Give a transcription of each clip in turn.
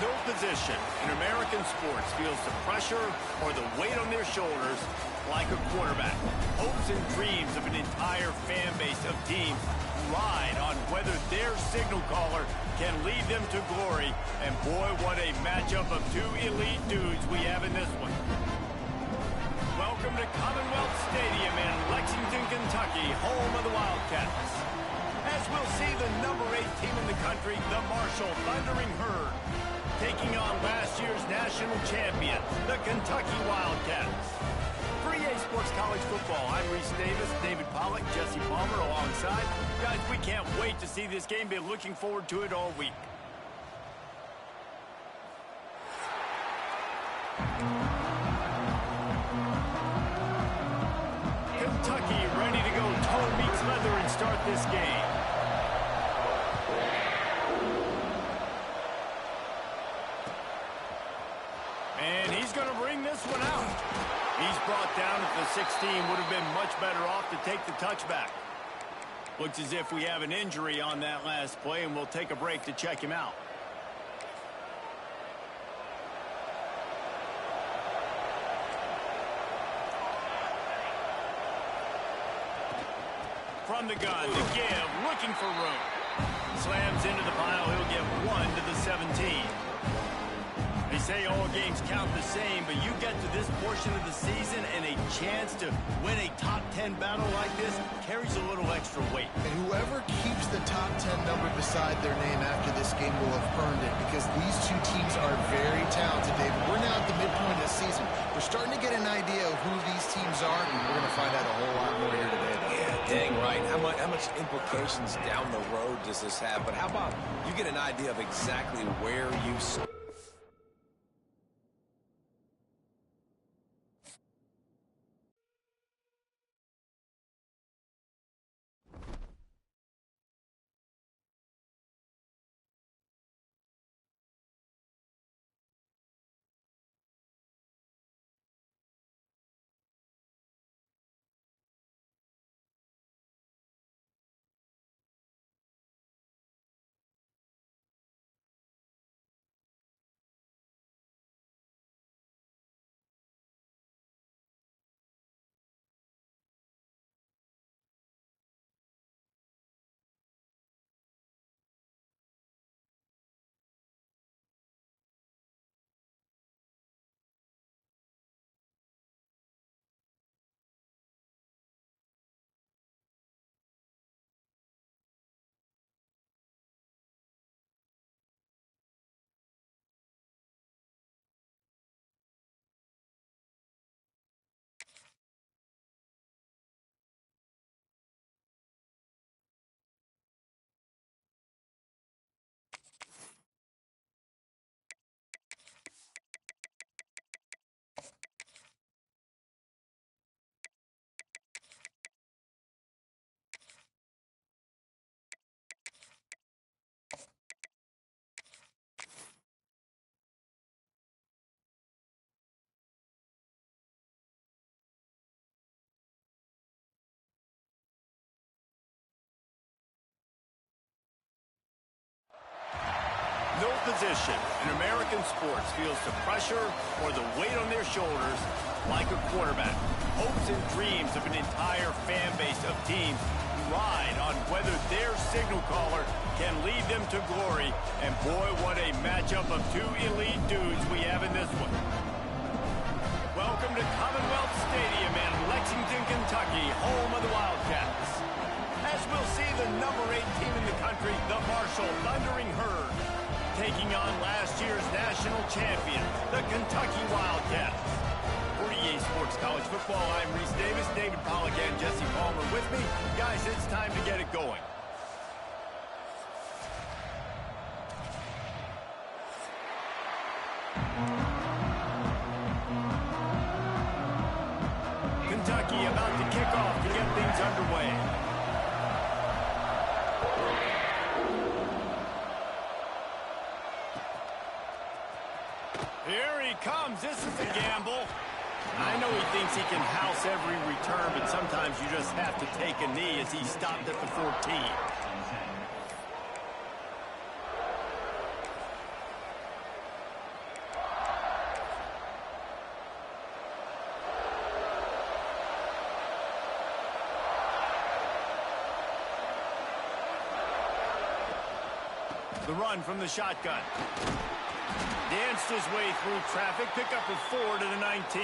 No position in American sports feels the pressure or the weight on their shoulders like a quarterback. Hopes and dreams of an entire fan base of teams ride on whether their signal caller can lead them to glory. And boy, what a matchup of two elite dudes we have in this one. Welcome to Commonwealth Stadium in Lexington, Kentucky, home of the Wildcats. As we'll see the number 8 team in the country, the Marshall Thundering Herd, taking on last year's national champion, the Kentucky Wildcats. For EA Sports College Football, I'm Reese Davis, David Pollack, Jesse Palmer alongside. Guys, we can't wait to see this game. Been looking forward to it all week. Kentucky ready to go toe meets leather and start this game. And he's going to bring this one out. He's brought down at the 16. Would have been much better off to take the touchback. Looks as if we have an injury on that last play, and we'll take a break to check him out. From the gun, the give, looking for room. Slams into the pile. He'll get 1 to the 17. They say all games count the same, but you get to this portion of the season and a chance to win a top 10 battle like this carries a little extra weight. And whoever keeps the top 10 number beside their name after this game will have earned it, because these two teams are very talented, David. We're now at the midpoint of the season. We're starting to get an idea of who these teams are, and we're going to find out a whole lot more here today. Yeah, dang right. How much implications down the road does this have? But how about you get an idea of exactly where you stand? No position in American sports feels the pressure or the weight on their shoulders like a quarterback. Hopes and dreams of an entire fan base of teams ride on whether their signal caller can lead them to glory. And boy, what a matchup of two elite dudes we have in this one. Welcome to Commonwealth Stadium in Lexington, Kentucky, home of the Wildcats. As we'll see the number 8 team in the country, the Marshall Thundering Herd, taking on last year's national champion, the Kentucky Wildcats. For EA Sports College Football, I'm Reese Davis, David Pollack, and Jesse Palmer with me. Guys, it's time to get it going. Kentucky about to kick off to get things underway. Here he comes. This is a gamble. I know he thinks he can house every return, but sometimes you just have to take a knee as he stopped at the 14. The run from the shotgun. Danced his way through traffic. Pick up a 4 to the 19.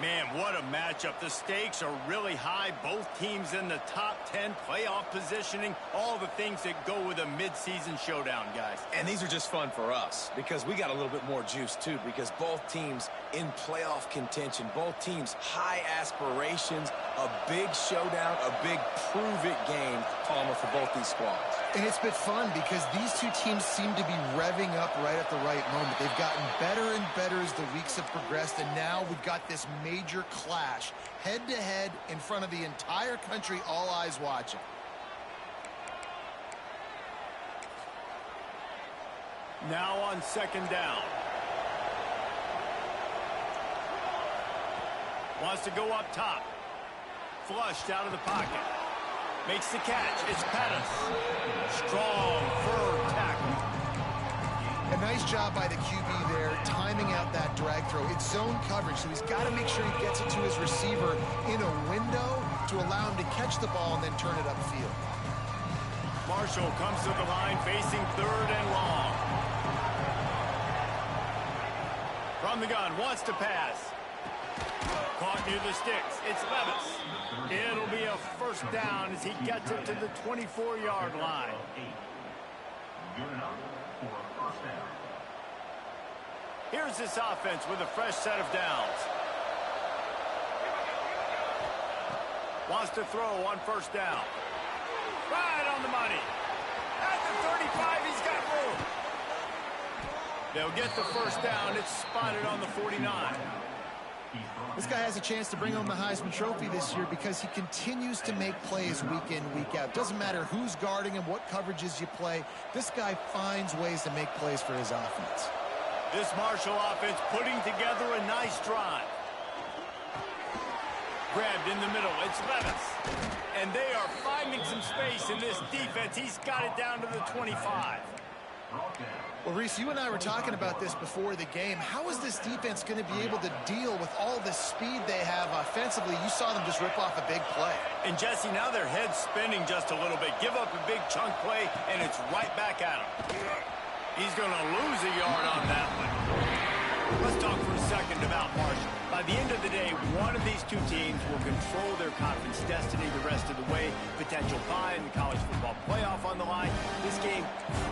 Man, what a matchup. The stakes are really high. Both teams in the top 10, playoff positioning, all the things that go with a midseason showdown, guys. And these are just fun for us because we got a little bit more juice, too, because both teams in playoff contention, both teams high aspirations, a big showdown, a big prove-it game, Palmer, for both these squads. And it's been fun because these two teams seem to be revving up right at the right moment. They've gotten better and better as the weeks have progressed, and now we've got this major clash, head-to-head, in front of the entire country, all eyes watching. Now on second down. Wants to go up top. Flushed out of the pocket. Makes the catch. It's Pettis. Strong, firm tackle. A nice job by the QB there, timing out that drag throw. It's zone coverage, so he's got to make sure he gets it to his receiver in a window to allow him to catch the ball and then turn it upfield. Marshall comes to the line facing 3rd and long. From the gun, wants to pass. Caught near the sticks. It's Levis. It'll be a first down as he gets it to the 24-yard line. Here's this offense with a fresh set of downs. Wants to throw on first down. Right on the money. At the 35, he's got room. They'll get the first down. It's spotted on the 49. This guy has a chance to bring home the Heisman Trophy this year because he continues to make plays week in, week out. Doesn't matter who's guarding him, what coverages you play. This guy finds ways to make plays for his offense. This Marshall offense putting together a nice drive. Grabbed in the middle. It's Levis. And they are finding some space in this defense. He's got it down to the 25. Well, Reese, you and I were talking about this before the game. How is this defense going to be able to deal with all the speed they have offensively? You saw them just rip off a big play. And, Jesse, now their head's spinning just a little bit. Give up a big chunk play, and it's right back at him. He's going to lose a yard on that one. Let's talk for a second about Marshall. By the end of the day, one of these two teams will control their conference destiny the rest of the way. Potential bye in the college football playoff on the line. This game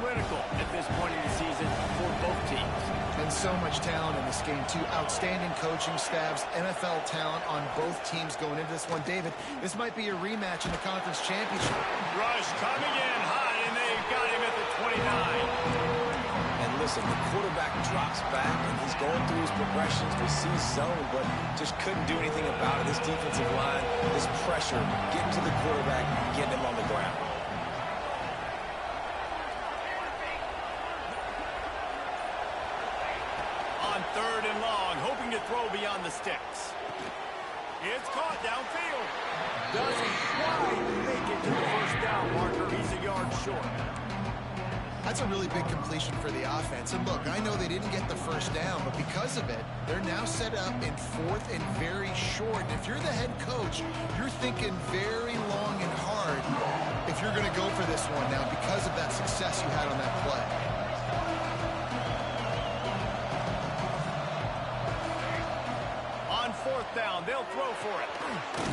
critical at this point in the season for both teams. And so much talent in this game, too. Outstanding coaching staffs, NFL talent on both teams going into this one. David, this might be a rematch in the conference championship. Rush coming in hot, and they've got him at the 29. Listen, the quarterback drops back, and he's going through his progressions. We see zone, but just couldn't do anything about it. This defensive line, this pressure, getting to the quarterback, getting him on the ground. On 3rd and long, hoping to throw beyond the sticks. It's caught downfield. Doesn't quite make it to the first down marker. He's a yard short. That's a really big completion for the offense. And look, I know they didn't get the first down, but because of it, they're now set up in 4th and very short. And if you're the head coach, you're thinking very long and hard if you're going to go for this one now because of that success you had on that play. On 4th down, they'll throw for it.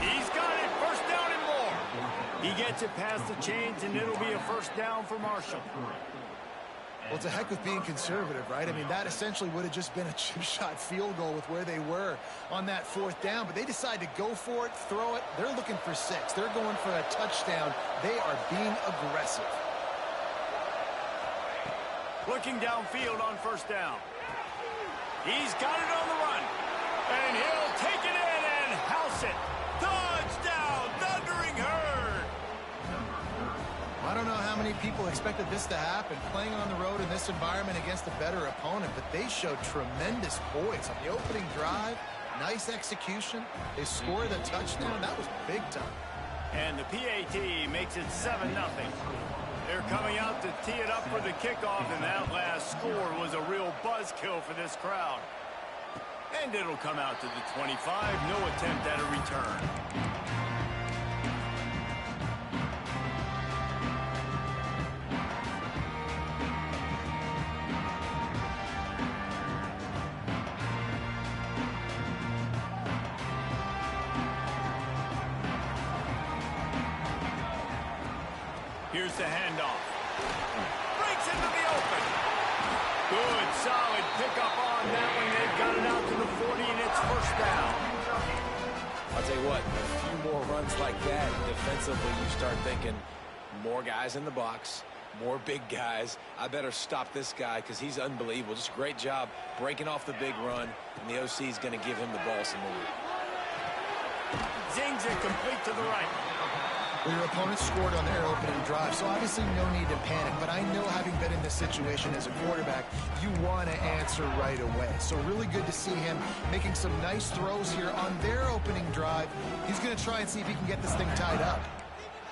He's got it. First down and more. He gets it past the chains, and it'll be a first down for Marshall. Well, it's a heck of being conservative, right? I mean, that essentially would have just been a chip shot field goal with where they were on that 4th down, but they decide to go for it, throw it. They're looking for 6. They're going for a touchdown. They are being aggressive. Looking downfield on first down. He's got it on the run, and he'll take it in and house it. Touchdown, Thundering Herd. I don't know how many people expected this to happen, playing on the road in this environment against a better opponent, but they showed tremendous poise on the opening drive. Nice execution. They scored a touchdown. That was big time. And the PAT makes it 7-0. They're coming out to tee it up for the kickoff, and that last score was a real buzzkill for this crowd. And it'll come out to the 25. No attempt at a return. Here's the handoff. Breaks into the open. Good, solid pickup on that one. They've got it out to the 40, and it's first down. I'll tell you what, a few more runs like that, defensively you start thinking more guys in the box, more big guys. I better stop this guy because he's unbelievable. Just a great job breaking off the big run, and the OC is going to give him the ball some more. Zings it complete to the right. Well, your opponent scored on their opening drive, so obviously no need to panic. But I know, having been in this situation as a quarterback, you want to answer right away. So really good to see him making some nice throws here on their opening drive. He's going to try and see if he can get this thing tied up.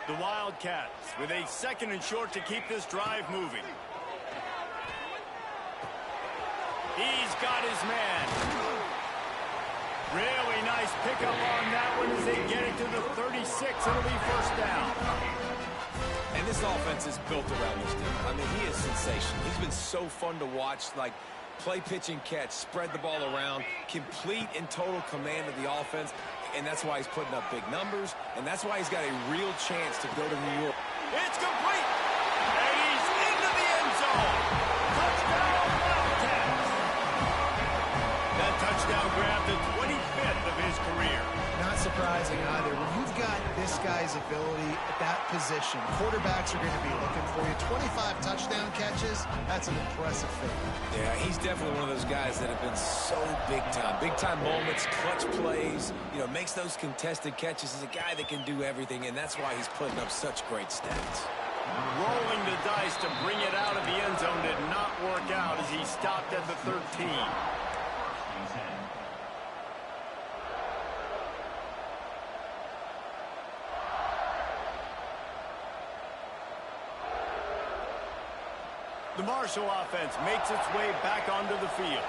The Wildcats with a 2nd and short to keep this drive moving. He's got his man. Really nice pickup on that one as they get it to the 36. It'll be first down. And this offense is built around this dude. I mean, he is sensational. He's been so fun to watch, like play, pitch, and catch, spread the ball around, complete and total command of the offense, and that's why he's putting up big numbers, and that's why he's got a real chance to go to New York. It's complete, and he's into the end zone. Touchdown, Wildcats. That touchdown grabbed the 25th of his career. Not surprising either. When you've got this guy's ability at that position, quarterbacks are going to be looking for you. 25 touchdown catches, that's an impressive thing. Yeah, he's definitely one of those guys that have been so big time. Big time moments, clutch plays, you know, makes those contested catches. He's a guy that can do everything, and that's why he's putting up such great stats. Rolling the dice to bring it out of the end zone did not work out as he stopped at the 13. The Marshall offense makes its way back onto the field.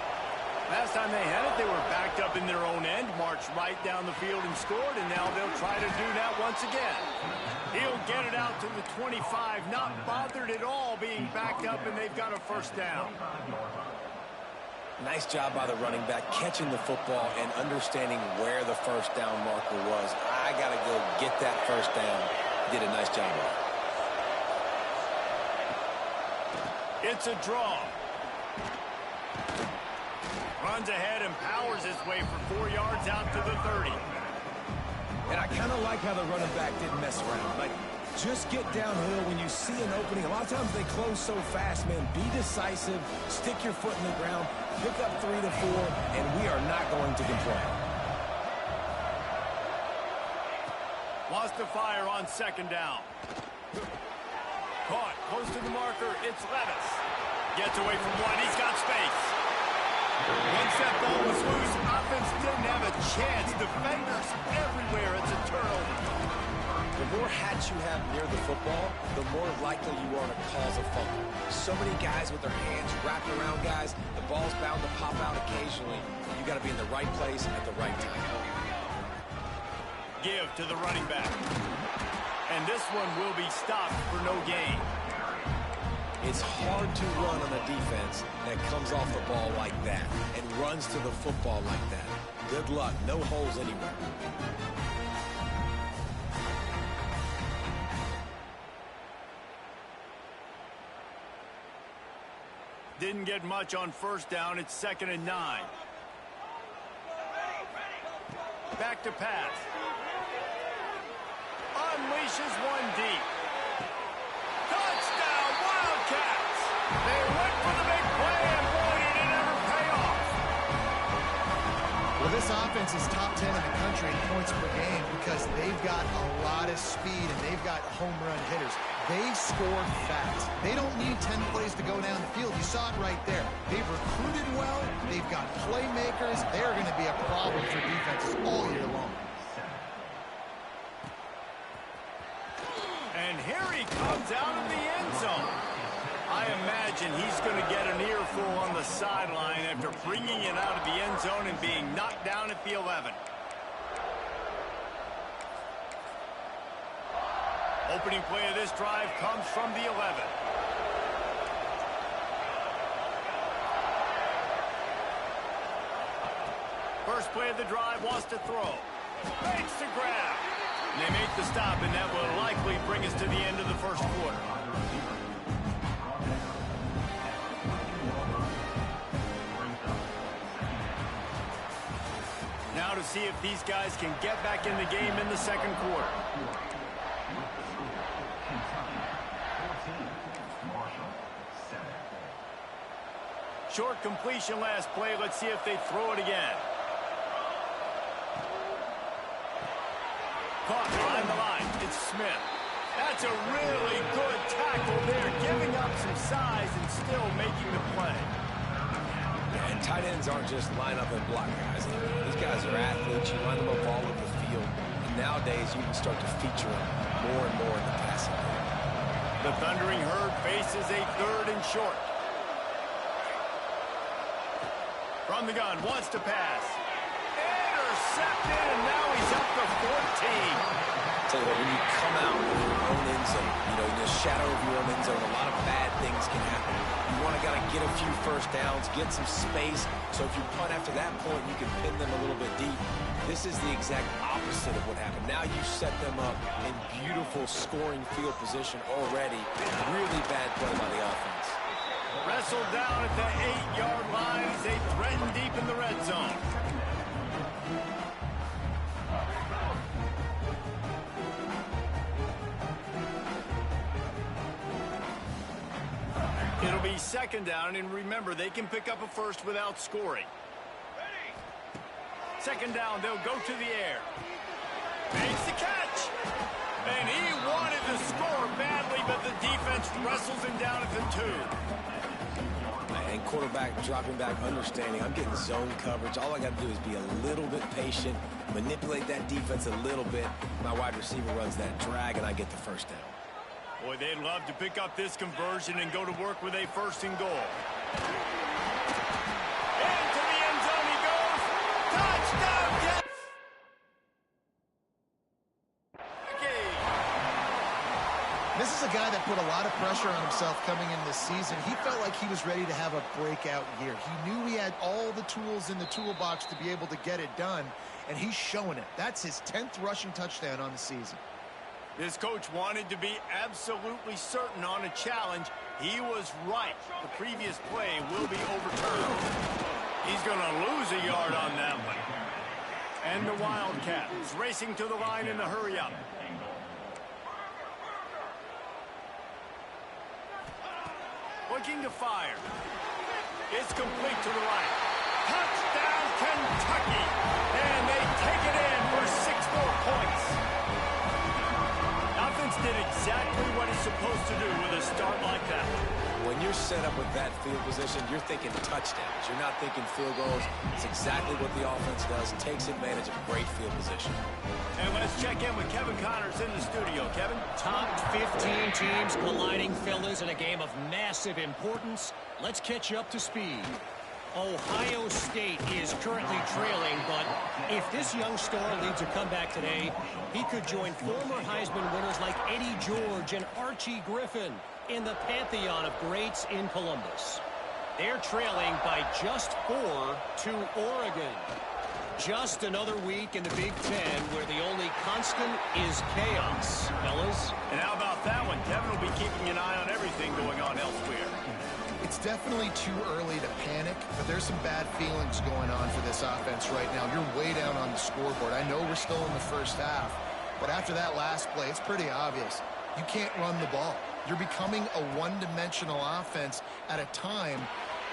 Last time they had it, they were backed up in their own end, marched right down the field and scored, and now they'll try to do that once again. He'll get it out to the 25, not bothered at all being backed up, and they've got a first down. Nice job by the running back, catching the football and understanding where the first down marker was. I got to go get that first down. Did a nice job of it. It's a draw. Runs ahead and powers his way for 4 yards out to the 30. And I kind of like how the running back didn't mess around. Like, just get downhill when you see an opening. A lot of times they close so fast, man. Be decisive, stick your foot in the ground, pick up 3 to 4, and we are not going to complain. Wants to fire on 2nd down. Caught close to the marker. It's Levis. Gets away from one. He's got space. Once that ball was loose, offense didn't have a chance. Defenders everywhere. It's a turnover. The more hats you have near the football, the more likely you are to cause a fumble. So many guys with their hands wrapped around guys. The ball's bound to pop out occasionally. You got to be in the right place at the right time. Give to the running back. And this one will be stopped for no gain. It's hard to run on a defense that comes off the ball like that and runs to the football like that. Good luck. No holes anywhere. Didn't get much on first down. It's 2nd and 9. Back to pass. Unleashes one deep. Touchdown, Wildcats! They went for the big play, and boy, did it ever pay off. Well, this offense is top 10 in the country in points per game because they've got a lot of speed and they've got home run hitters. They scored fast. They don't need 10 plays to go down the field. You saw it right there. They've recruited well. They've got playmakers. They're going to be a problem for defenses all year long. And here he comes out of the end zone. I imagine he's going to get an earful on the sideline after bringing it out of the end zone and being knocked down at the 11. Opening play of this drive comes from the 11. First play of the drive, wants to throw. Makes the grab. They make the stop, and that will likely bring us to the end of the first quarter. Now to see if these guys can get back in the game in the second quarter. Short completion last play. Let's see if they throw it again. Caught behind the line. It's Smith. That's a really good tackle there, giving up some size and still making the play. And tight ends aren't just line up and block guys. These guys are athletes. You line them up all over the field. And nowadays, you can start to feature them more and more in the passing game. The Thundering Herd faces a 3rd and short. From the gun, wants to pass. Intercepted, and now he's up to 14. Tell you what, when you come out of your own end zone, in the shadow of your own end zone, a lot of bad things can happen. You want to get a few first downs, get some space, so if you punt after that point, you can pin them a little bit deep. This is the exact opposite of what happened. Now you set them up in beautiful scoring field position already. Really bad play by the offense. Wrestled down at the 8-yard line as they threaten deep in the red zone. It'll be 2nd down, and remember, they can pick up a first without scoring. 2nd down, they'll go to the air. Makes the catch. And he wanted to score badly, but the defense wrestles him down at the 2. And quarterback dropping back, understanding I'm getting zone coverage. All I got to do is be a little bit patient, manipulate that defense a little bit. My wide receiver runs that drag, and I get the first down. Boy, they'd love to pick up this conversion and go to work with a 1st and goal. Into the end zone he goes. Touchdown! This is a guy that put a lot of pressure on himself coming in this season. He felt like he was ready to have a breakout year. He knew he had all the tools in the toolbox to be able to get it done, and he's showing it. That's his 10th rushing touchdown on the season. This coach wanted to be absolutely certain on a challenge. He was right. The previous play will be overturned. He's going to lose a yard on that one. And the Wildcats racing to the line in the hurry-up. Looking to fire. It's complete to the right. Touchdown, Kentucky! And they take it in for 6 more points. Offense did exactly what it's supposed to do with a start like that. When you're set up with that field position, you're thinking touchdowns. You're not thinking field goals. It's exactly what the offense does. Takes advantage of great field position. And let's check in with Kevin Connors in the studio. Kevin? Top 15 teams colliding, fellas, in a game of massive importance. Let's catch you up to speed. Ohio State is currently trailing, but if this young star leads a comeback today, he could join former Heisman winners like Eddie George and Archie Griffin in the pantheon of greats in Columbus. They're trailing by just 4 to Oregon. Just another week in the Big Ten where the only constant is chaos, fellas. And how about that one? Kevin will be keeping an eye on everything going on elsewhere. It's definitely too early to panic, but there's some bad feelings going on for this offense right now. You're way down on the scoreboard. I know we're still in the first half, but after that last play, it's pretty obvious. You can't run the ball. You're becoming a one-dimensional offense at a time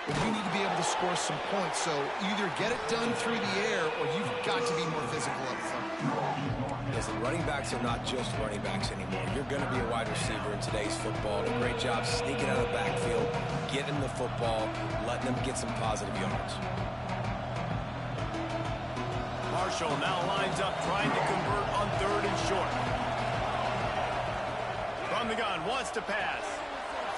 when you need to be able to score some points. So either get it done through the air or you've got to be more physical up front. Listen, running backs are not just running backs anymore. You're going to be a wide receiver in today's football. A great job sneaking out of the backfield, getting the football, letting them get some positive yards. Marshall now lines up trying to convert on 3rd and short. From the gun, wants to pass.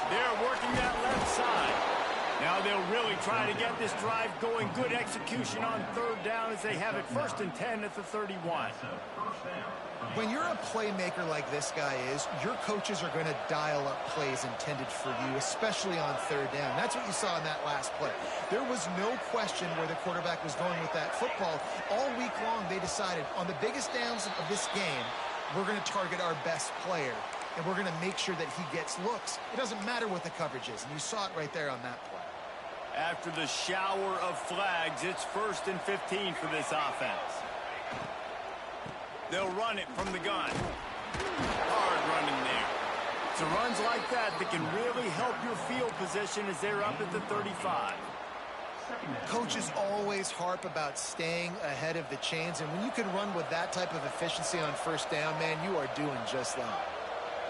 They're working that left side. Now they'll really try to get this drive going. Good execution on 3rd down as they have it 1st and 10 at the 31. When you're a playmaker like this guy is, your coaches are going to dial up plays intended for you, especially on 3rd down. That's what you saw in that last play. There was no question where the quarterback was going with that football. All week long, they decided on the biggest downs of this game, we're going to target our best player, and we're going to make sure that he gets looks. It doesn't matter what the coverage is, and you saw it right there on that play. After the shower of flags, it's 1st and 15 for this offense. They'll run it from the gun. Hard running there. So runs like that can really help your field position as they're up at the 35. Coaches always harp about staying ahead of the chains, and when you can run with that type of efficiency on 1st down, man, you are doing just that.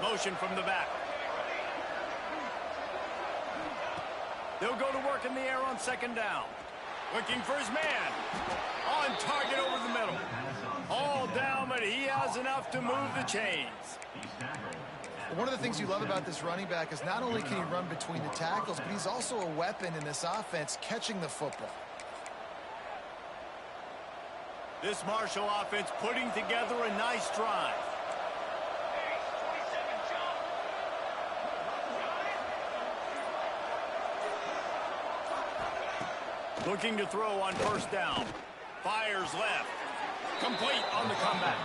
Motion from the back. They'll go to work in the air on 2nd down. Looking for his man. On target over the middle. All down, but he has enough to move the chains. One of the things you love about this running back is not only can he run between the tackles, but he's also a weapon in this offense catching the football. This Marshall offense putting together a nice drive. Looking to throw on 1st down. Fires left. Complete on the comeback.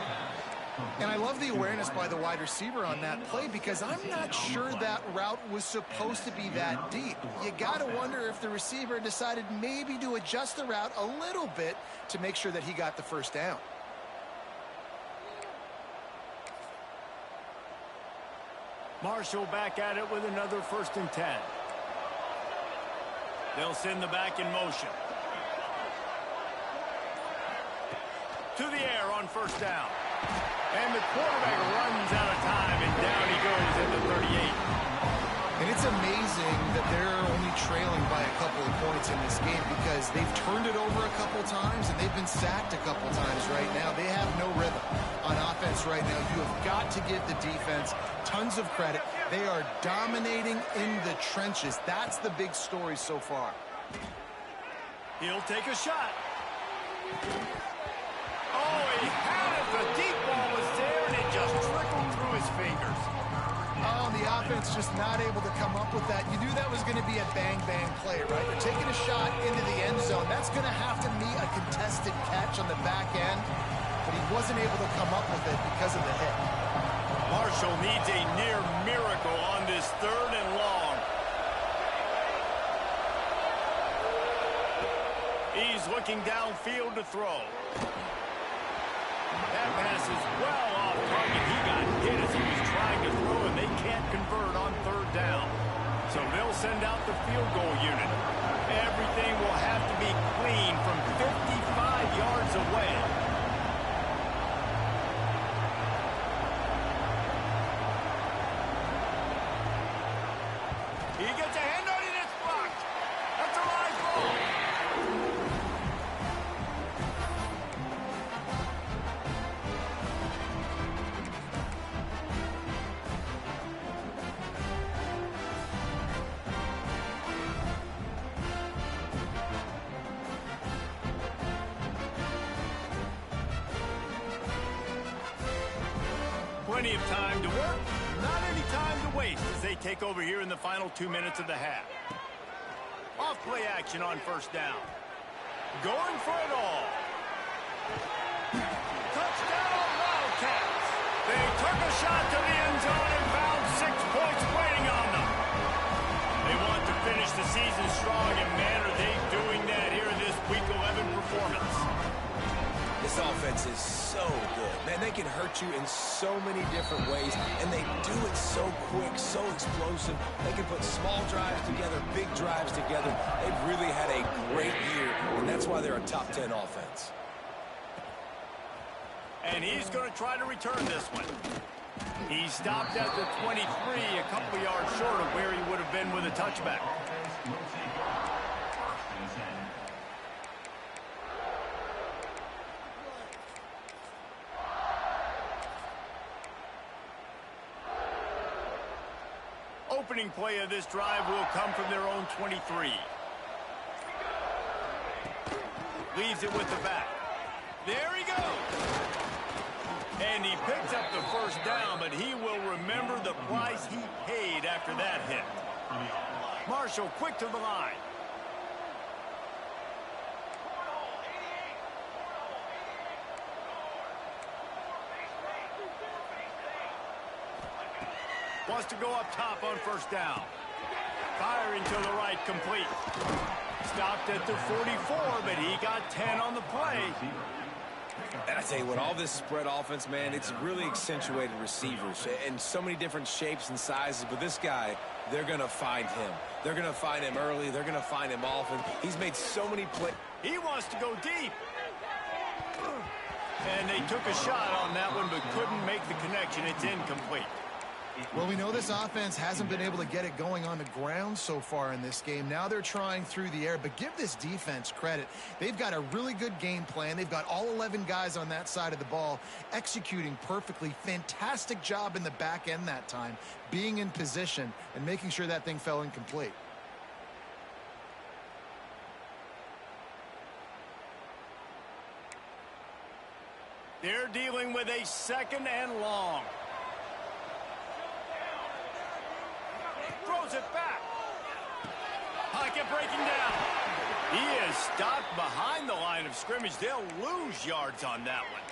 And I love the awareness by the wide receiver on that play because I'm not sure that route was supposed to be that deep. You got to wonder if the receiver decided maybe to adjust the route a little bit to make sure that he got the 1st down. Marshall back at it with another 1st and 10. They'll send the back in motion. To the air on 1st down. And the quarterback runs out of time, and down he goes at the 38. And it's amazing that they're only trailing by a couple of points in this game because they've turned it over a couple times and they've been sacked a couple times right now. They have no rhythm on offense right now. You have got to give the defense tons of credit. They are dominating in the trenches. That's the big story so far. He'll take a shot. Oh, he had it. The deep ball was there, and it just trickled through his fingers. Oh, the offense just not able to come up with that. You knew that was going to be a bang-bang play, right? You're taking a shot into the end zone. That's going to have to be a contested catch on the back end, but he wasn't able to come up with it because of the hit. Marshall needs a near miracle on this 3rd and long. He's looking downfield to throw. That pass is well off target. He got hit as he was trying to throw, and they can't convert on 3rd down. So they'll send out the field goal unit. Everything will have to be clean from 55 yards away. He gets a hand on it, and it's blocked. That's a live ball. Plenty of time to work, not any time to waste as they take over here in the final 2 minutes of the half. Off play action on 1st down. Going for it all. Touchdown, Wildcats. They took a shot to the end zone and found 6 points waiting on them. They want to finish the season strong, and man, are they doing that here in this Week 11 performance. This offense is so good. Man, they can hurt you in so many different ways, and they do it so quick, so explosive. They can put small drives together, big drives together. They've really had a great year, and that's why they're a top 10 offense. And he's going to try to return this one. He stopped at the 23, a couple yards short of where he would have been with a touchback. Opening play of this drive will come from their own 23. Leaves it with the back. There he goes. And he picks up the 1st down, but he will remember the price he paid after that hit. Marshall quick to the line. Wants to go up top on first down. Firing to the right, complete. Stopped at the 44, but he got 10 on the play. And I tell you what, all this spread offense, man, it's really accentuated receivers in so many different shapes and sizes. But this guy, they're going to find him. They're going to find him early. They're going to find him often. He's made so many plays. He wants to go deep. And they took a shot on that one, but couldn't make the connection. It's incomplete. Well, we know this offense hasn't been able to get it going on the ground so far in this game. Now they're trying through the air, but give this defense credit. They've got a really good game plan. They've got all 11 guys on that side of the ball executing perfectly. Fantastic job in the back end that time, being in position and making sure that thing fell incomplete. They're dealing with a 2nd and long. Throws it back. Pocket breaking down. He is stopped behind the line of scrimmage. They'll lose yards on that one.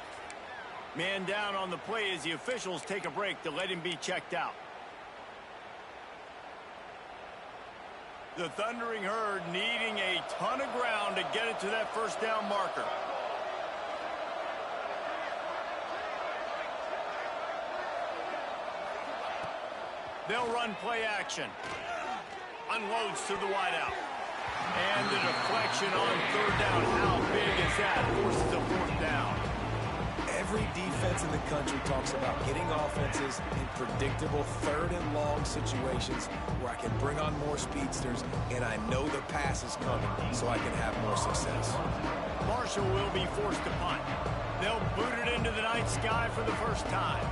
Man down on the play as the officials take a break to let him be checked out. The Thundering Herd needing a ton of ground to get it to that first down marker. They'll run play action. Unloads to the wideout. And the deflection on 3rd down. How big is that? Forces a 4th down. Every defense in the country talks about getting offenses in predictable 3rd and long situations where I can bring on more speedsters and I know the pass is coming so I can have more success. Marshall will be forced to punt. They'll boot it into the night sky for the first time.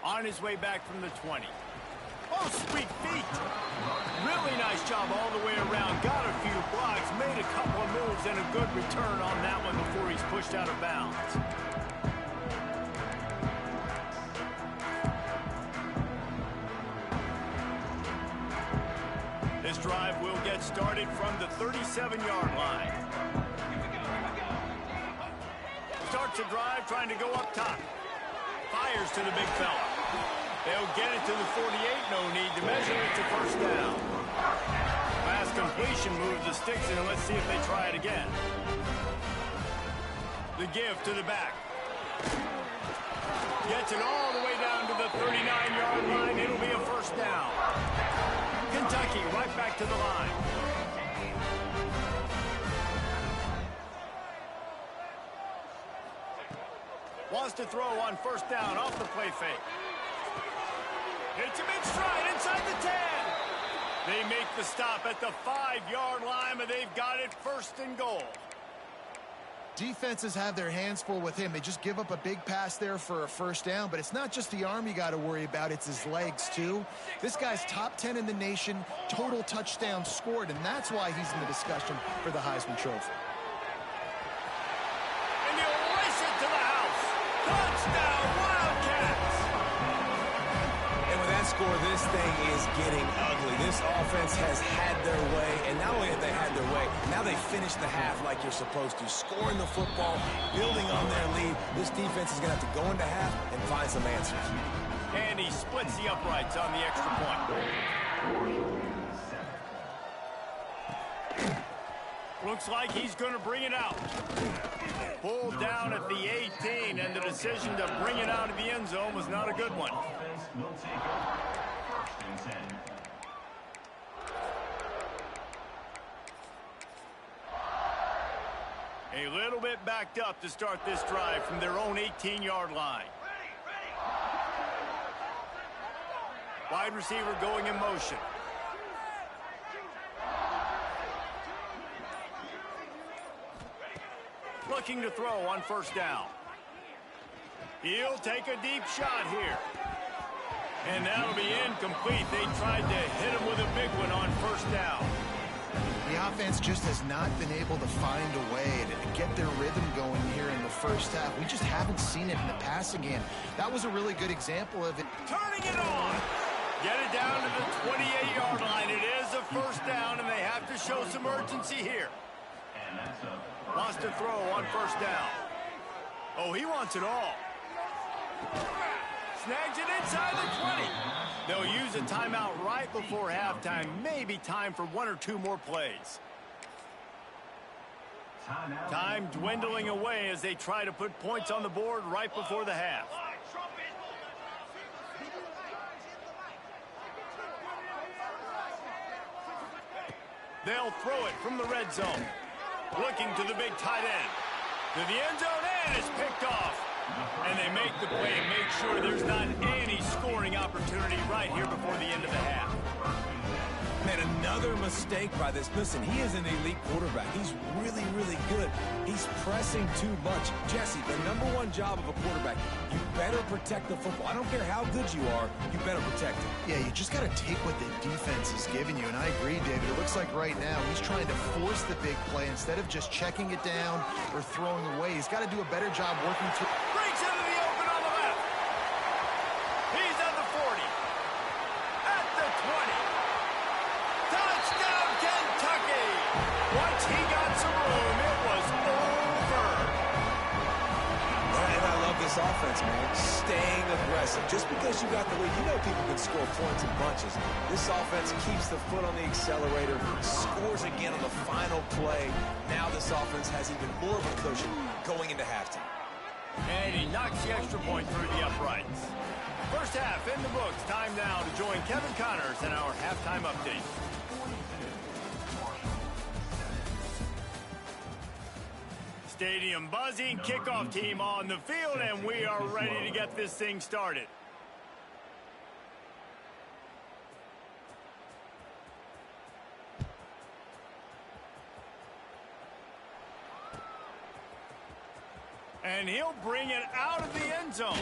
On his way back from the 20. Oh, sweet feet. Really nice job all the way around. Got a few blocks, made a couple of moves, and a good return on that one before he's pushed out of bounds. This drive will get started from the 37-yard line. Starts a drive trying to go up top. Fires to the big fella. They'll get it to the 48. No need to measure it to first down. Pass completion moves the sticks in, and let's see if they try it again. The give to the back. Gets it all the way down to the 39-yard line. It'll be a first down. Kentucky right back to the line. Wants to throw on first down off the play fake. Hits him in stride inside the 10. They make the stop at the 5-yard line, but they've got it 1st and goal. Defenses have their hands full with him. They just give up a big pass there for a first down, but it's not just the arm you got to worry about, it's his legs too. This guy's top 10 in the nation, total touchdowns scored, and that's why he's in the discussion for the Heisman Trophy. And he'll race it to the house. Touchdown, Wildcats! And with that score, this thing is getting ugly. This offense has had their way, and not only have they had their way, now they finish the half like you're supposed to, scoring the football, building on their lead. This defense is going to have to go into half and find some answers. And he splits the uprights on the extra point. Looks like he's going to bring it out. Pulled down at the 18, and the decision to bring it out of the end zone was not a good one. A little bit backed up to start this drive from their own 18-yard line. Wide receiver going in motion. Looking to throw on first down. He'll take a deep shot here. And that'll be incomplete. They tried to hit him with a big one on first down. The offense just has not been able to find a way to get their rhythm going here in the first half. We just haven't seen it in the passing game. That was a really good example of it. Turning it on. Get it down to the 28-yard line. It is a first down, and they have to show some urgency here. Lost a throw on first down. Oh, he wants it all. Snags it inside the 20. They'll use a timeout right before halftime. Maybe time for one or two more plays. Time dwindling away as they try to put points on the board right before the half. They'll throw it from the red zone. Looking to the big tight end. To the end zone, and it's picked off. And they make the play and make sure there's not any scoring opportunity right here before the end of the half. Man, another mistake by this. Listen, he is an elite quarterback. He's really, really good. He's pressing too much. Jesse, the #1 job of a quarterback, you better protect the football. I don't care how good you are, you better protect it. Yeah, you just got to take what the defense is giving you. And I agree, David. It looks like right now he's trying to force the big play instead of just checking it down or throwing away. He's got to do a better job working through. Breaks into the open on the left. He's at the 40. At the 20. Touchdown, Kentucky! Once he got some room, it was over. And I love this offense, man. Staying aggressive. Just because you got the lead, you know people can score points in bunches. This offense keeps the foot on the accelerator, scores again on the final play. Now this offense has even more of a cushion going into halftime. And he knocks the extra point through the uprights. First half in the books. Time now to join Kevin Connors in our halftime update. Stadium buzzing, kickoff team on the field, and we are ready to get this thing started. And he'll bring it out of the end zone.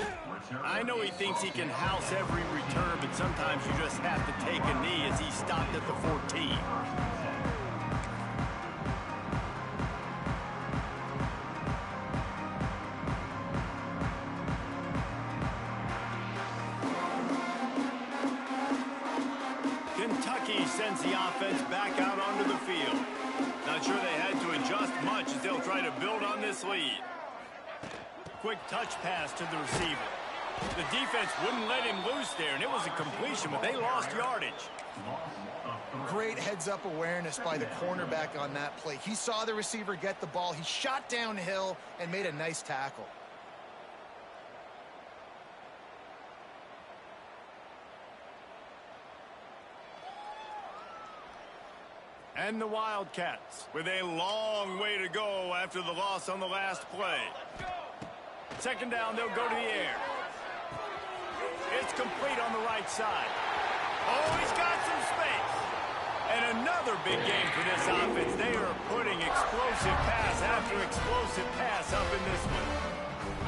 I know he thinks he can house every return, but sometimes you just have to take a knee as he stopped at the 14. Kentucky sends the offense back out onto the field. Not sure they had to adjust much as they'll try to build on this lead. Quick touch pass to the receiver. The defense wouldn't let him loose there, and it was a completion, but they lost yardage. Great heads-up awareness by the cornerback on that play. He saw the receiver get the ball. He shot downhill and made a nice tackle. And the Wildcats with a long way to go after the loss on the last play. Second down, they'll go to the air. It's complete on the right side. Oh, he's got some space. And another big game for this offense. They are putting explosive pass after explosive pass up in this one.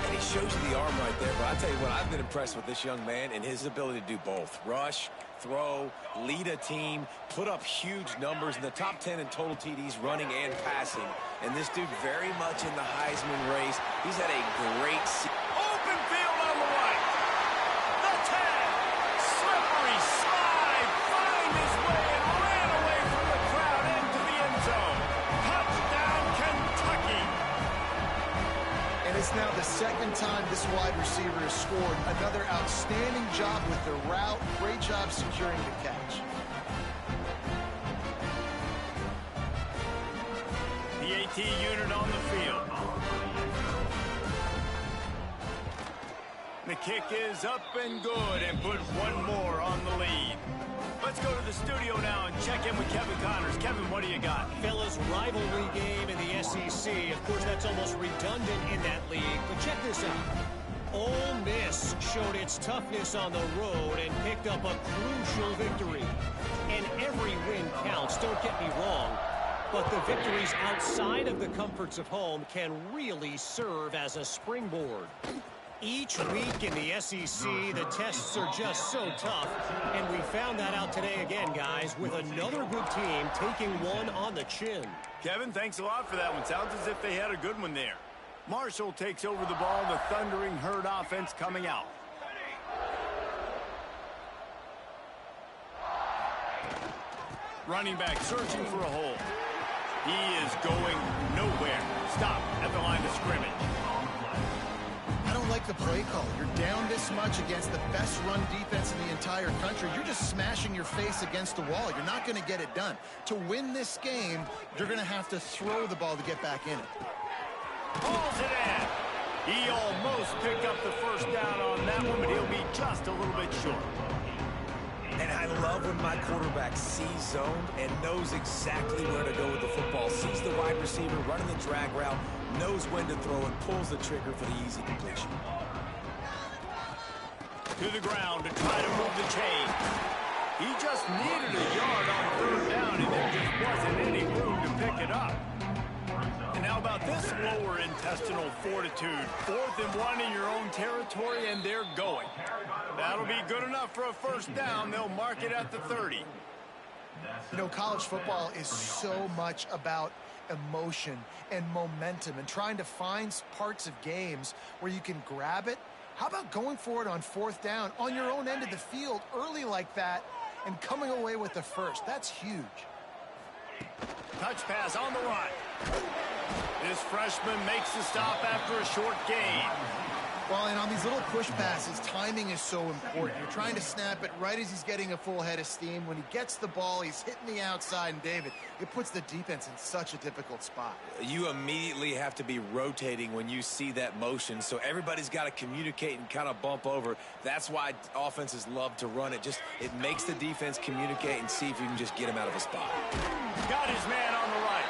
And he shows you the arm right there, but I tell you what, I've been impressed with this young man and his ability to do both. Rush, throw, lead a team, put up huge numbers in the top 10 in total TDs running and passing. And this dude very much in the Heisman race. He's had a great season. Open field on the right. The 10. Slippery slide. Find his way and ran away from the crowd into the end zone. Touchdown, Kentucky. And it's now the second time this wide receiver has scored. Another outstanding job with the route. Great job securing the catch. The AT unit on the field. The kick is up and good and put one more on the lead. Let's go to the studio now and check in with Kevin Connors. Kevin, what do you got? Fellas, rivalry game in the SEC. Of course, that's almost redundant in that league. But check this out. Ole Miss showed its toughness on the road and picked up a crucial victory. And every win counts, don't get me wrong. But the victories outside of the comforts of home can really serve as a springboard. Each week in the SEC, the tests are just so tough. And we found that out today again, guys, with another good team taking one on the chin. Kevin, thanks a lot for that one. Sounds as if they had a good one there. Marshall takes over the ball, the Thundering Herd offense coming out. Running back searching for a hole. He is going nowhere. Stop at the line of scrimmage. I don't like the play call. You're down this much against the best run defense in the entire country. You're just smashing your face against the wall. You're not going to get it done. To win this game, you're going to have to throw the ball to get back in it. Pulls it in. He almost picked up the first down on that one, but he'll be just a little bit short. And I love when my quarterback sees zoned and knows exactly where to go with the football. Sees the wide receiver running the drag route, knows when to throw, and pulls the trigger for the easy completion. To the ground to try to move the chain. He just needed a yard on third down, and there just wasn't any room to pick it up. And how about this lower intestinal fortitude? 4th and 1 in your own territory, and they're going. That'll be good enough for a first down. They'll mark it at the 30. You know, college football is so much about emotion and momentum and trying to find parts of games where you can grab it. How about going for it on 4th down on your own end of the field early like that and coming away with the first? That's huge. Touch pass on the run. This freshman makes the stop after a short gain. Well, and on these little push passes, timing is so important. You're trying to snap it right as he's getting a full head of steam. When he gets the ball, he's hitting the outside, and David, it puts the defense in such a difficult spot. You immediately have to be rotating when you see that motion, so everybody's got to communicate and kind of bump over. That's why offenses love to run it. It makes the defense communicate and see if you can just get him out of a spot. Got his man on the right.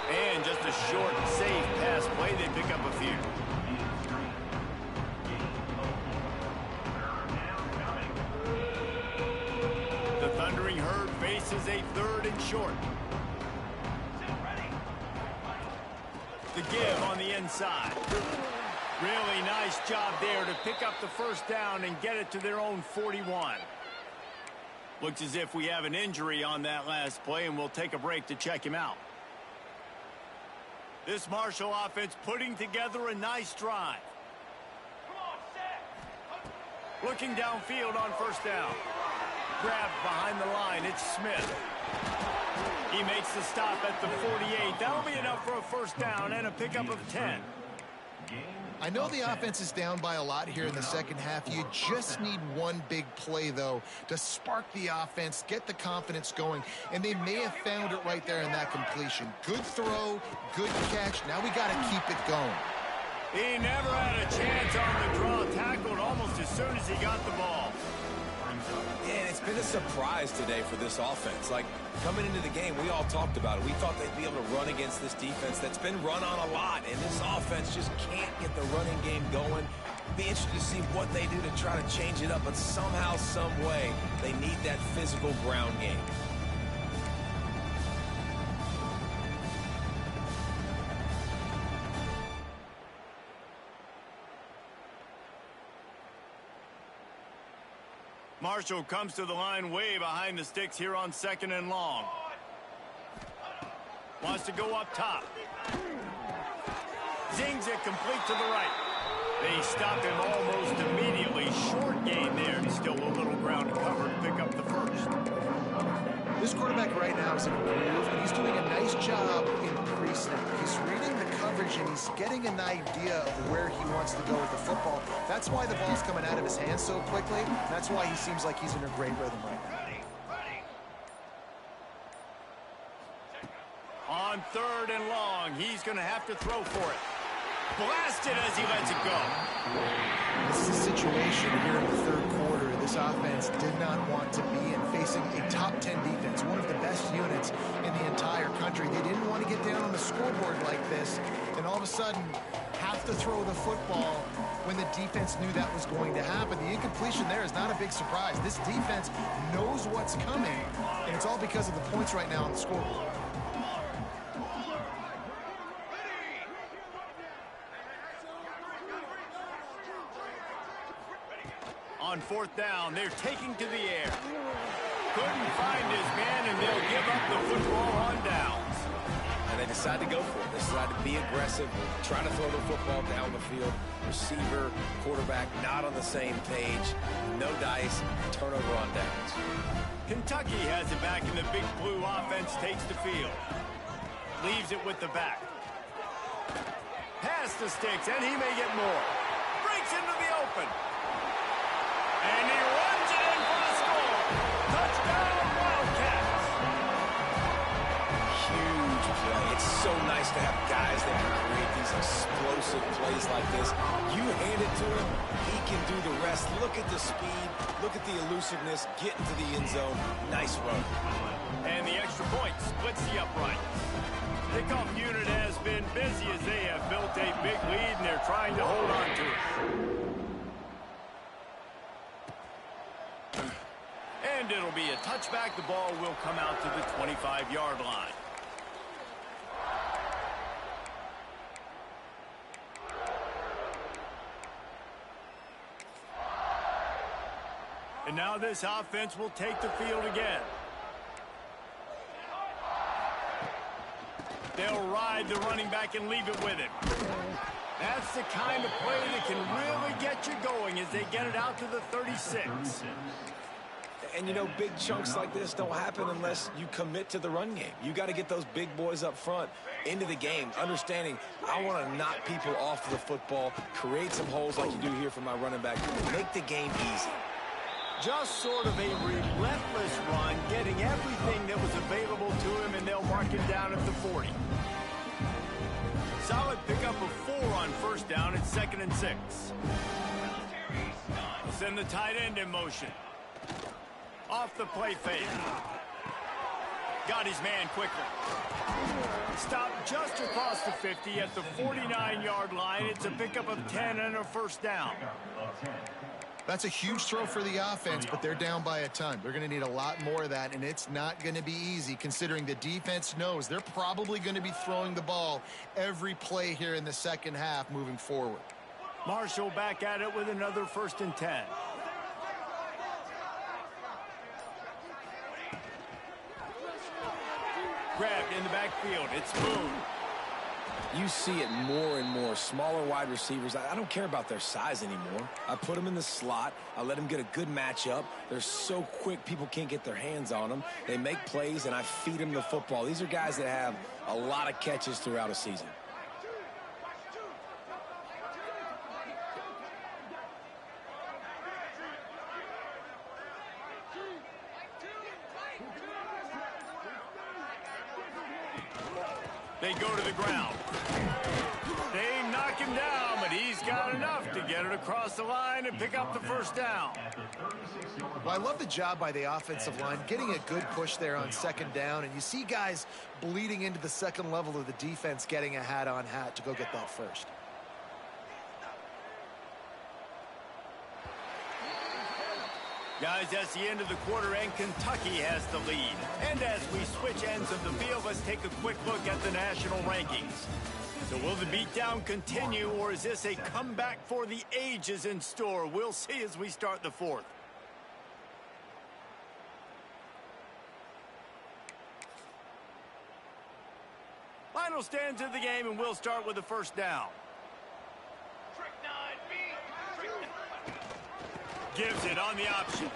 And just a short, safe pass play. They pick up a few. The Thundering Herd faces a 3rd and short. The give on the inside. Really nice job there to pick up the first down and get it to their own 41. Looks as if we have an injury on that last play, and we'll take a break to check him out. This Marshall offense putting together a nice drive. Looking downfield on first down. Grabbed behind the line. It's Smith. He makes the stop at the 48. That'll be enough for a first down and a pickup of 10. I know the offense is down by a lot here in the second half. You just need one big play, though, to spark the offense, get the confidence going, and they may have found it right there in that completion. Good throw, good catch. Now we got to keep it going. He never had a chance on the draw. Tackled almost as soon as he got the ball. And it's been a surprise today for this offense. Like, coming into the game, we all talked about it. We thought they'd be able to run against this defense that's been run on a lot, and this offense just can't get the running game going. Be interested to see what they do to try to change it up, but somehow, some way, they need that physical ground game. Marshall comes to the line way behind the sticks here on 2nd and long. Wants to go up top. Zings it complete to the right. They stop him almost immediately. Short gain there, and still a little ground to cover to pick up the first. This quarterback right now is in a groove, and he's doing a nice job in pre-snap. He's reading the coverage, and he's getting an idea of where he wants to go with the football. That's why the ball's coming out of his hands so quickly. That's why he seems like he's in a great rhythm right now. On 3rd and long, he's going to have to throw for it. Blasted as he lets it go. This is a situation here in the 3rd quarter this offense did not want to be in, facing a top 10 defense, one of the best units in the entire country. They didn't want to get down on the scoreboard like this, and all of a sudden have to throw the football when the defense knew that was going to happen. The incompletion there is not a big surprise. This defense knows what's coming, and it's all because of the points right now on the scoreboard. On 4th down, they're taking to the air. Couldn't find his man, and they'll give up the football on downs. And they decide to go for it. They decide to be aggressive, try to throw the football down the field. Receiver, quarterback, not on the same page. No dice, turnover on downs. Kentucky has it back, and the Big Blue offense takes the field. leaves it with the back. Pass the sticks, and he may get more. Breaks into the open. And he runs it in for the score. Touchdown, Wildcats. Huge play. It's so nice to have guys that can create these explosive plays like this. You hand it to him, he can do the rest. Look at the speed. Look at the elusiveness. Get into the end zone. Nice run. And the extra point splits the upright. Kickoff unit has been busy as they have built a big lead, and they're trying to hold on to it. And it'll be a touchback. The ball will come out to the 25-yard line. And now this offense will take the field again. They'll ride the running back and leave it with him. That's the kind of play that can really get you going as they get it out to the 36. And, you know, big chunks like this don't happen unless you commit to the run game. You got to get those big boys up front into the game, understanding I want to knock people off the football, create some holes like you do here for my running back, make the game easy. Just sort of a relentless run, getting everything that was available to him, and they'll mark him down at the 40. Solid pickup of 4 on first down. It's 2nd and 6. We'll send the tight end in motion. Off the play fake. Got his man quickly. Stopped just across the 50 at the 49-yard line. It's a pickup of 10 and a first down. That's a huge throw for the offense, but they're down by a ton. They're going to need a lot more of that, and it's not going to be easy considering the defense knows they're probably going to be throwing the ball every play here in the second half moving forward. Marshall back at it with another 1st and 10. Grabbed in the backfield. It's Boone. You see it more and more. Smaller wide receivers, I don't care about their size anymore. I put them in the slot. I let them get a good matchup. They're so quick, people can't get their hands on them. They make plays, and I feed them the football. These are guys that have a lot of catches throughout a season. They go to the ground. They knock him down, but he's got enough to get it across the line and pick up the first down. Well, I love the job by the offensive line, getting a good push there on 2nd down, and you see guys bleeding into the second level of the defense getting a hat-on-hat to go get that first. Guys, that's the end of the quarter, and Kentucky has the lead. And as we switch ends of the field, let's take a quick look at the national rankings. So will the beatdown continue, or is this a comeback for the ages in store? We'll see as we start the 4th. Final stands of the game, and we'll start with the first down. Gives it on the option.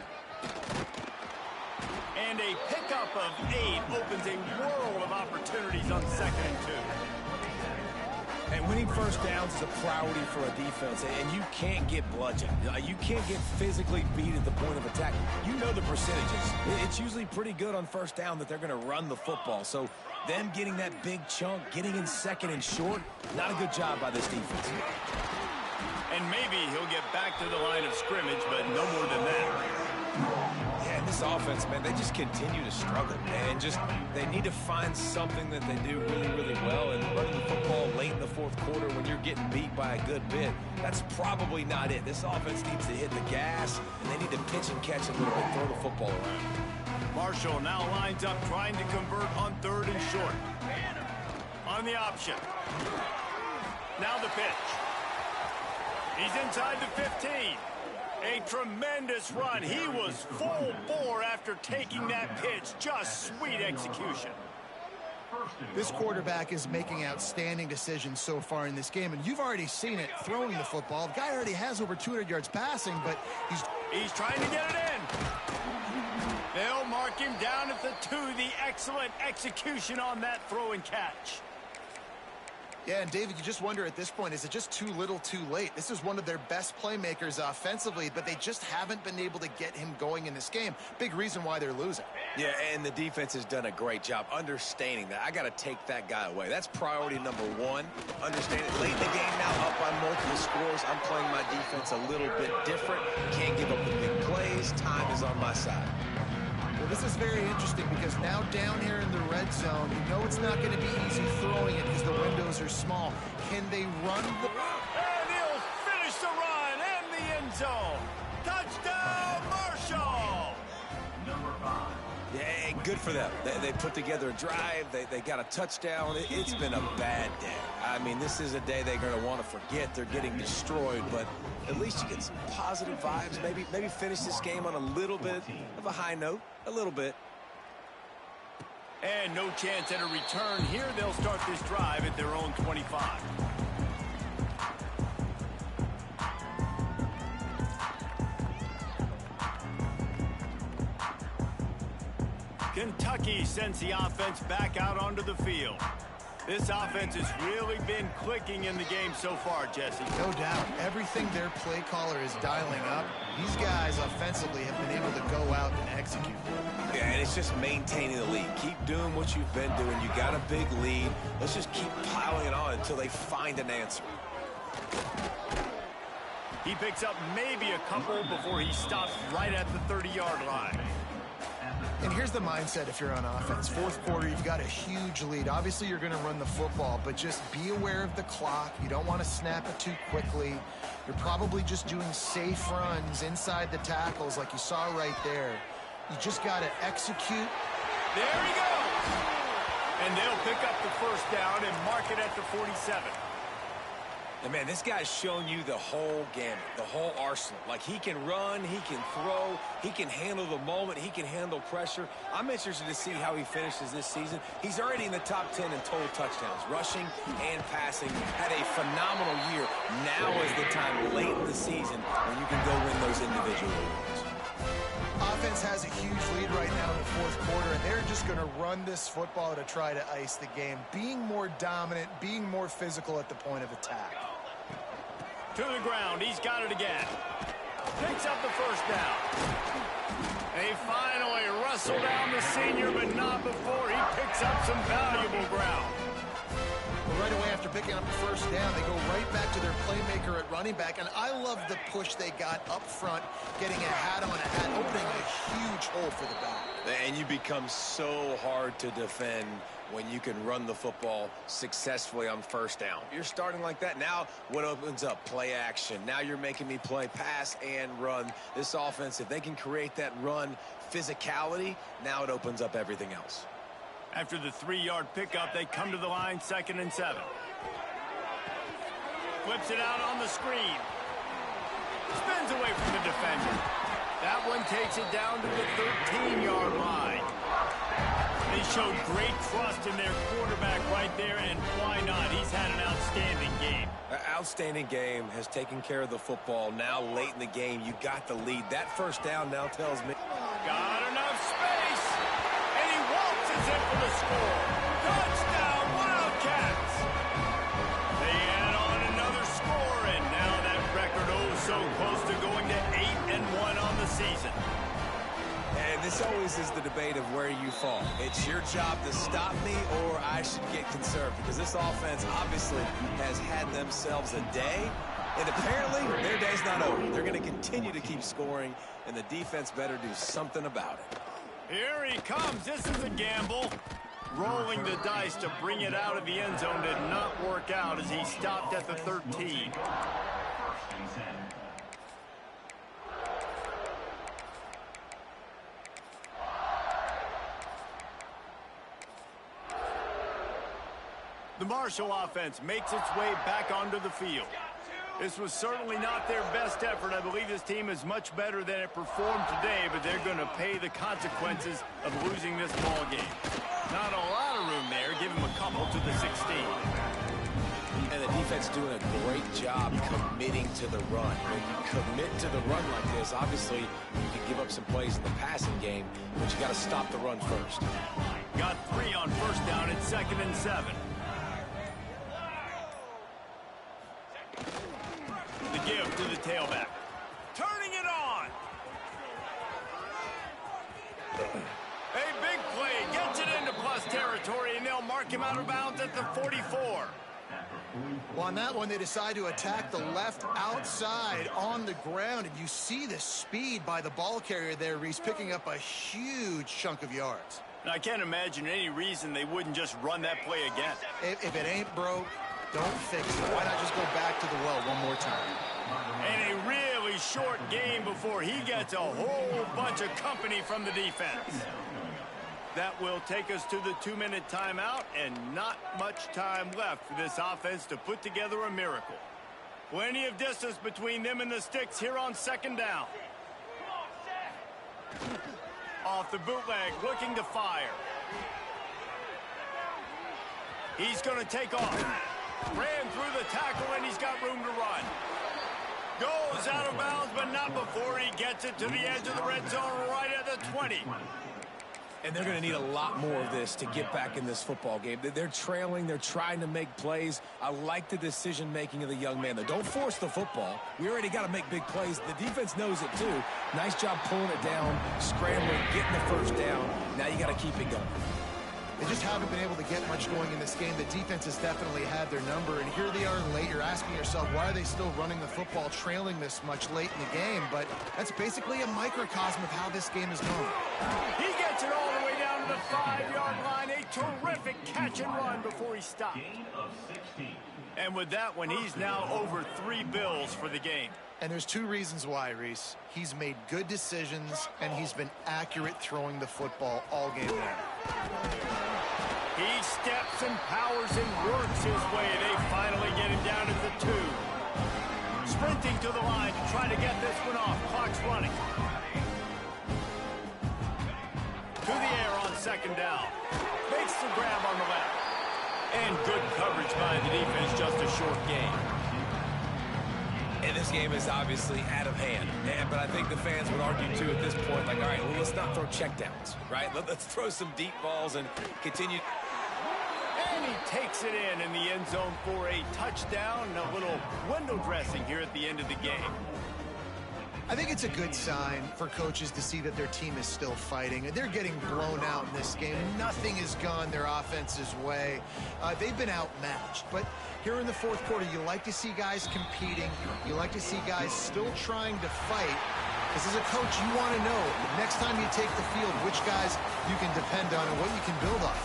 And a pickup of 8 opens a world of opportunities on 2nd and 2. And winning first downs is a priority for a defense, and you can't get bludgeoned. You can't get physically beat at the point of attack. You know the percentages. It's usually pretty good on first down that they're going to run the football. So them getting that big chunk, getting in 2nd and short, not a good job by this defense. And maybe he'll get back to the line of scrimmage, but no more than that. Yeah, and this offense, man, they just continue to struggle. And they need to find something that they do really, really well. And running the football late in the 4th quarter when you're getting beat by a good bit, that's probably not it. This offense needs to hit the gas, and they need to pitch and catch a little bit, throw the football around. Marshall now lines up trying to convert on 3rd and short. On the option. Now the pitch. He's inside the 15. A tremendous run. He was full bore after taking that pitch. Just sweet execution. This quarterback is making outstanding decisions so far in this game, and you've already seen it throwing the football. The guy already has over 200 yards passing, but he's trying to get it in. They'll mark him down at the to the excellent execution on that throw and catch. Yeah, and David, you just wonder at this point, is it just too little too late? This is one of their best playmakers offensively, but they just haven't been able to get him going in this game. Big reason why they're losing. Yeah, and the defense has done a great job understanding that. I got to take that guy away. That's priority number one. Understand it. Late in the game now, up by multiple scores. I'm playing my defense a little bit different. Can't give up the big plays. Time is on my side. Well, this is very interesting because now down here in the red zone, you know it's not going to be easy throwing it because the windows are small. Can they run the... And he'll finish the run and the end zone. Touchdown, Marshall! Yeah, good for them. They put together a drive. They got a touchdown. It's been a bad day. I mean, this is a day they're going to want to forget. They're getting destroyed, but at least you get some positive vibes. Maybe finish this game on a little bit of a high note. A little bit. And no chance at a return here. They'll start this drive at their own 25. Kentucky sends the offense back out onto the field. This offense has really been clicking in the game so far, Jesse. No doubt. Everything their play caller is dialing up, these guys offensively have been able to go out and execute. Yeah, and it's just maintaining the lead. Keep doing what you've been doing. You got a big lead. Let's just keep piling it on until they find an answer. He picks up maybe a couple before he stops right at the 30-yard line. And here's the mindset if you're on offense. Fourth quarter, you've got a huge lead. Obviously, you're going to run the football, but just be aware of the clock. You don't want to snap it too quickly. You're probably just doing safe runs inside the tackles like you saw right there. You just got to execute. There he goes! And they'll pick up the first down and mark it at the 47. And man, this guy's shown you the whole gamut, the whole arsenal. Like, he can run, he can throw, he can handle the moment, he can handle pressure. I'm interested to see how he finishes this season. He's already in the top 10 in total touchdowns, rushing and passing. Had a phenomenal year. Now is the time late in the season when you can go win those individual awards. Offense has a huge lead right now in the fourth quarter, and they're just going to run this football to try to ice the game. Being more dominant, being more physical at the point of attack. To the ground, he's got it again. Picks up the first down. They finally wrestle down the senior, but not before he picks up some valuable ground. Well, right away after picking up the first down, they go right back to their playmaker at running back, and I love the push they got up front, getting a hat on a hat, opening a huge hole for the back. And you become so hard to defend when you can run the football successfully on first down. You're starting like that. Now what opens up? Play action. Now you're making me play pass and run. This offense, if they can create that run physicality, now it opens up everything else. After the 3-yard pickup, they come to the line, 2nd and 7. Flips it out on the screen. Spins away from the defender. That one takes it down to the 13-yard line. They showed great trust in their quarterback right there, and why not? He's had an outstanding game. Outstanding game, has taken care of the football. Now late in the game, you got the lead. That first down now tells me. Got enough space, and he waltzes in for the score. Touchdown, Wildcats! They add on another score, and now that record so close to going to 8-1 on the season. And this always is the debate of where you fall. It's your job to stop me, or I should get conserved, because this offense obviously has had themselves a day, and apparently their day's not over. They're going to continue to keep scoring, and the defense better do something about it. Here he comes. This is a gamble. Rolling the dice to bring it out of the end zone did not work out as he stopped at the 13. The Marshall offense makes its way back onto the field. This was certainly not their best effort. I believe this team is much better than it performed today, but they're going to pay the consequences of losing this ball game. Not a lot of room there. Give him a couple to the 16. And the defense defense doing a great job committing to the run. When you commit to the run like this, obviously you can give up some plays in the passing game, but you got to stop the run first. Got 3 on first down and 2nd and 7. The give to the tailback. Turning it on. A big play. Gets it into plus territory, and they'll mark him out of bounds at the 44. Well, on that one, they decide to attack the left outside on the ground, and you see the speed by the ball carrier there, Reese, picking up a huge chunk of yards. I can't imagine any reason they wouldn't just run that play again. If it ain't broke, don't fix it. Why not just go back to the well one more time? And a really short game before he gets a whole bunch of company from the defense. That will take us to the 2-minute timeout, and not much time left for this offense to put together a miracle. Plenty of distance between them and the sticks here on 2nd down. Off the bootleg, looking to fire. He's going to take off. Ran through the tackle, and he's got room to run. Goes out of bounds, but not before he gets it to the edge of the red zone right at the 20. And they're going to need a lot more of this to get back in this football game. They're trailing. They're trying to make plays. I like the decision-making of the young man. Don't force the football. We already got to make big plays. The defense knows it, too. Nice job pulling it down, scrambling, getting the first down. Now you got to keep it going. They just haven't been able to get much going in this game. The defense has definitely had their number, and here they are late. You're asking yourself, why are they still running the football, trailing this much late in the game? But that's basically a microcosm of how this game is going. He gets it all the way down to the 5-yard line. A terrific catch and run before he stopped. And with that one, he's now over 3 bills for the game. And there's 2 reasons why, Reese. He's made good decisions, and he's been accurate throwing the football all game long. He steps and powers and works his way. They finally get him down at the 2. Sprinting to the line to try to get this one off. Clock's running. To the air on 2nd down. Makes the grab on the left. And good coverage by the defense, just a short game. And this game is obviously out of hand. But I think the fans would argue, too, at this point, like, all right, well, let's not throw checkdowns, right? Let's throw some deep balls and continue. And he takes it in the end zone for a touchdown. A little window dressing here at the end of the game. I think it's a good sign for coaches to see that their team is still fighting. They're getting blown out in this game. Nothing has gone their offense's way. They've been outmatched. But here in the 4th quarter, you like to see guys competing. You like to see guys still trying to fight. Because as a coach, you want to know next time you take the field which guys you can depend on and what you can build off.